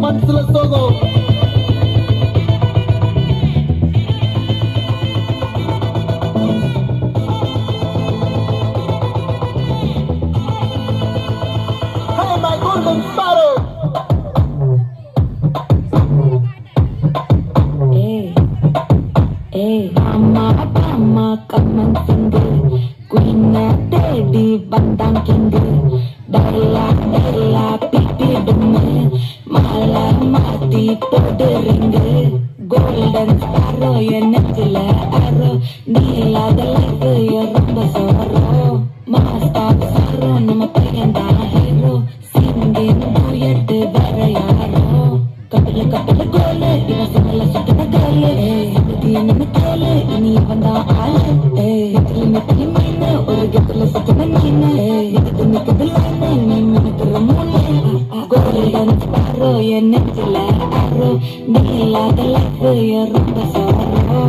மனசுல சோகம். Hey my golden sparrow. அம்மா கம்மன் சிங்கு குயின தேடி வந்தான் கிங்கு டல்லா டல்லா பிட்டிடுன்னு மாலை மாத்தி போடுறீங்க கோல்டன் ஸ்பாரோ என் நெஞ்சில அரோ நீ இல்லாத லைஃப் ரொம்ப சோரோ மாஸ்டா சாரோ நம்ம பையன் தான் ஹீரோ சிங்கிங் டூயட் வேற யாரோ கப்பல கப்பல கோலு இவன் சிங்கல சுட்டுன கோலு என்ன கோலு இனி இவன் தான் ஆளு மெட்டலி மீனு ஒரு கெத்துல சுட்டுன மீனு இதுக்கு நிக்குது லைனு நீ மினுக்குற மூணு கோல்டன் ஸ்பாரோ என் நெஞ்சில அரோ நீ இல்லாத லைஃப் ரொம்ப சோரோ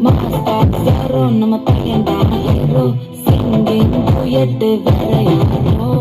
மாஸ்டா சாரோ நம்ம பையன் தான் ஹீரோ சிங்கிங் டூயட் வேற யாரோ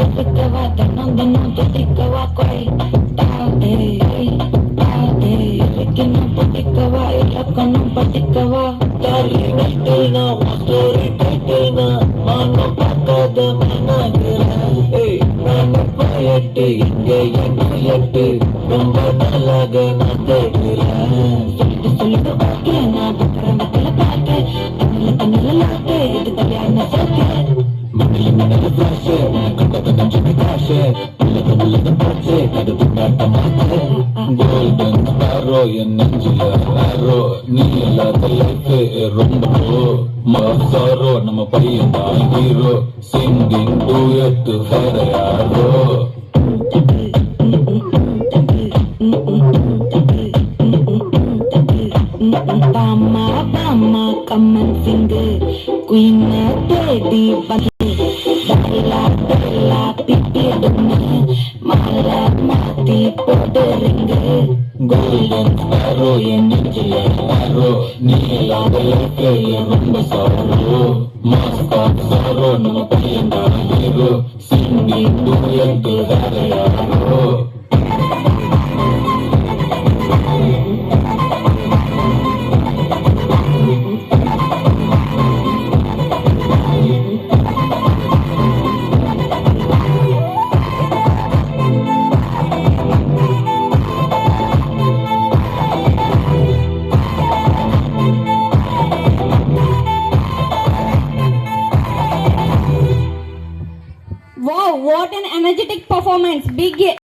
இருக்கவா தன்னம் தினம் துடிக்கவா கொய் இருக்கணும் படிக்கவா இலக்கணம் படிக்கவா தாலி கட்டினா ஸ்டோரி டைட்டினா மானம் பார்க்காத மனாகிறேன் நான் போயிட்டு இங்க எட்டு ரொம்ப நாளாக நான் தேடுறேன் சொல்லிட்டு ஓகே நான் பக்கரமத்துல பாட்டு தண்ணில லாட்டு இது கல்யாண சோக்கே மண்ணில ஃபிளாஷ் கண்டத நெஞ்சு காஷ் உள்ளத பச்சை கடுப்பு காட்ட மாட்டேன் கோல்டன் ஸ்பாரோ என் நெஞ்சில ஆரோ நீ இல்லாத லைஃப் ரொம்ப மாசாரோ நம்ம பையன் தான் ஹீரோ சிங்கிங் டூயட் வேற யாரோ பாமா பாமா கம்மன் சிங்கு குயின தேடி வந்து டல்லா டல்லா பிட்டிடுன்னு மாலை மாத்தி போடுறீங்க கோல்டன் ஸ்பாரோ என் நெஞ்சில ஆரோ நீ இல்லாத லைஃப் ரொம்ப சோரோ மாஸ்டா சாரோ நம்ம பையன் தான் ஹீரோ சிங்கிங் டூயட் வேற யாரோ Wow, what an energetic performance. Big